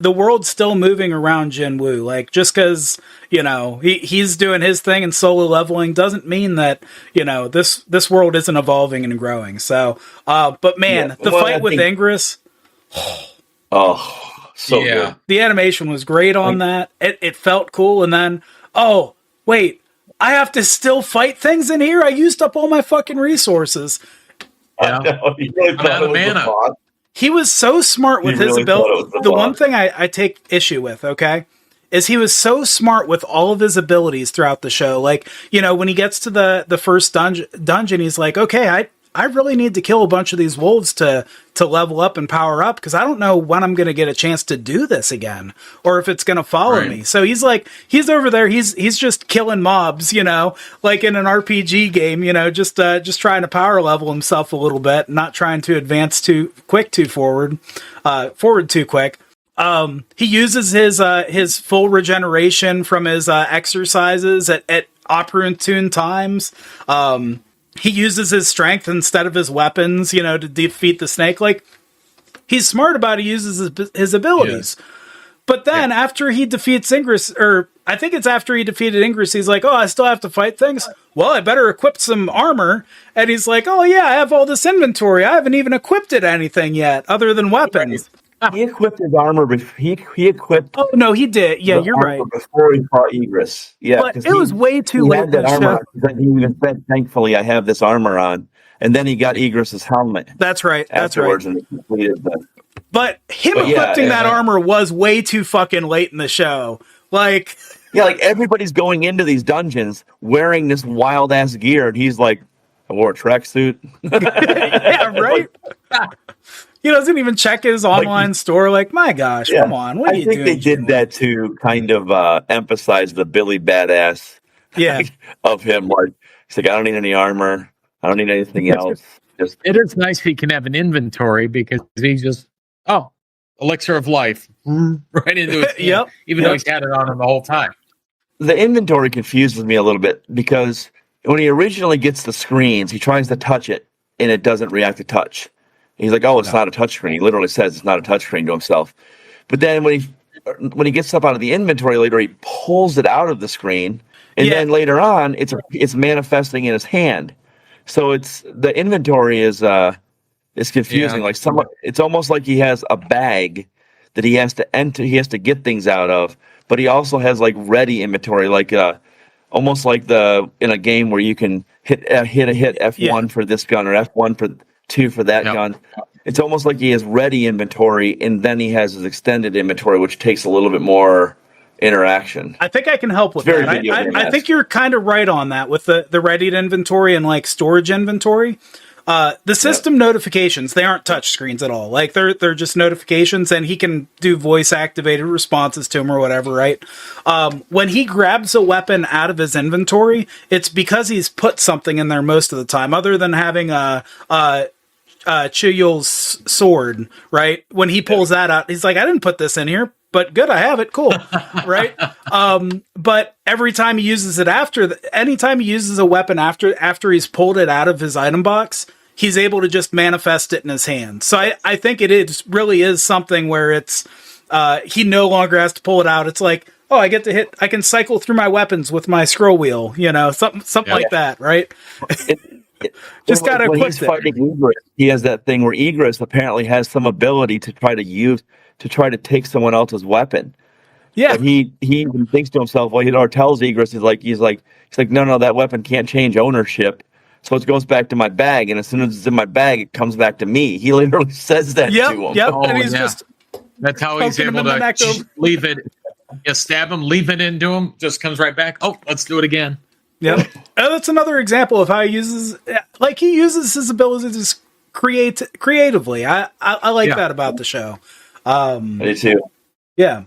the world's still moving around Jinwoo. Like, just because, he's doing his thing and solo leveling doesn't mean that, this world isn't evolving and growing. So, but man, the fight with Ingress. So good. The animation was great on that. It felt cool. And then, oh, wait, I have to still fight things in here? I used up all my fucking resources. Yeah. He was so smart with his ability. The one thing I take issue with, okay, is he was so smart with all of his abilities throughout the show. Like, when he gets to the first dungeon, he's like, okay, I really need to kill a bunch of these wolves to level up and power up, because I don't know when I'm going to get a chance to do this again, or if it's going to follow me. So he's over there, he's just killing mobs, like in an RPG game, just trying to power level himself a little bit, not trying to advance too forward too quick. He uses his full regeneration from his exercises at opportune times. He uses his strength instead of his weapons, to defeat the snake. Like, he's smart about it. He uses his abilities. Yeah. But then after he defeats Ingress, or I think it's after he defeated Ingress, he's like, oh, I still have to fight things? Well, I better equip some armor. And he's like, oh yeah, I have all this inventory. I haven't even equipped it anything yet, other than weapons. He equipped his armor. He equipped. Oh no, he did. Yeah, you're right. Before he fought Egress. Yeah, but it was way too late. Had that armor. He even said, "Thankfully, I have this armor on." And then he got Egress's helmet. That's right. Afterwards, and he completed the. But equipping that armor was way too fucking late in the show. Like, like everybody's going into these dungeons wearing this wild ass gear, and he's like, "I wore a tracksuit." Yeah, right. He doesn't even check his online store. Like, my gosh, come on. What are you doing? I think they did that to kind of emphasize the Billy badass of him. Like, he's like, I don't need any armor. I don't need anything else. It is nice he can have an inventory, because he just, elixir of life right into his hand, even though he's had it on him the whole time. The inventory confuses me a little bit, because when he originally gets the screens, he tries to touch it and it doesn't react to touch. He's like, oh, it's not a touchscreen. He literally says it's not a touchscreen to himself. But then when he gets stuff out of the inventory later, he pulls it out of the screen, and then later on, it's manifesting in his hand. So the inventory is confusing. Like it's almost like he has a bag that he has to enter. He has to get things out of, but he also has like ready inventory, like almost like in a game where you can hit F1 for this gun, or F1 for 2 for that gun. It's almost like he has ready inventory, and then he has his extended inventory, which takes a little bit more interaction. I think I can help with that. I think you're kind of right on that with the ready inventory and like storage inventory. The system notifications, they aren't touch screens at all. Like they're just notifications, and he can do voice activated responses to them or whatever, right? When he grabs a weapon out of his inventory, it's because he's put something in there most of the time, other than having Chuyul's sword, right? When he pulls that out, he's like, I didn't put this in here, but good, I have it. Cool. Right. But every time he uses it anytime he uses a weapon after he's pulled it out of his item box, he's able to just manifest it in his hand. So I think really is something where it's, he no longer has to pull it out. It's like, oh, I can cycle through my weapons with my scroll wheel, something like that. Right. Just gotta when he's fighting Egress, he has that thing where Egress apparently has some ability to try to take someone else's weapon. Yeah, and he even thinks to himself, well, or tells Egress, he's like, no, that weapon can't change ownership, so it goes back to my bag, and as soon as it's in my bag, it comes back to me. He literally says that to him. Yep, and he's just that's how he's able to leave it. You stab him, leave it into him, just comes right back. Oh, let's do it again. Yeah, that's another example of how he uses his abilities creatively. I like that about the show. Me too. Yeah,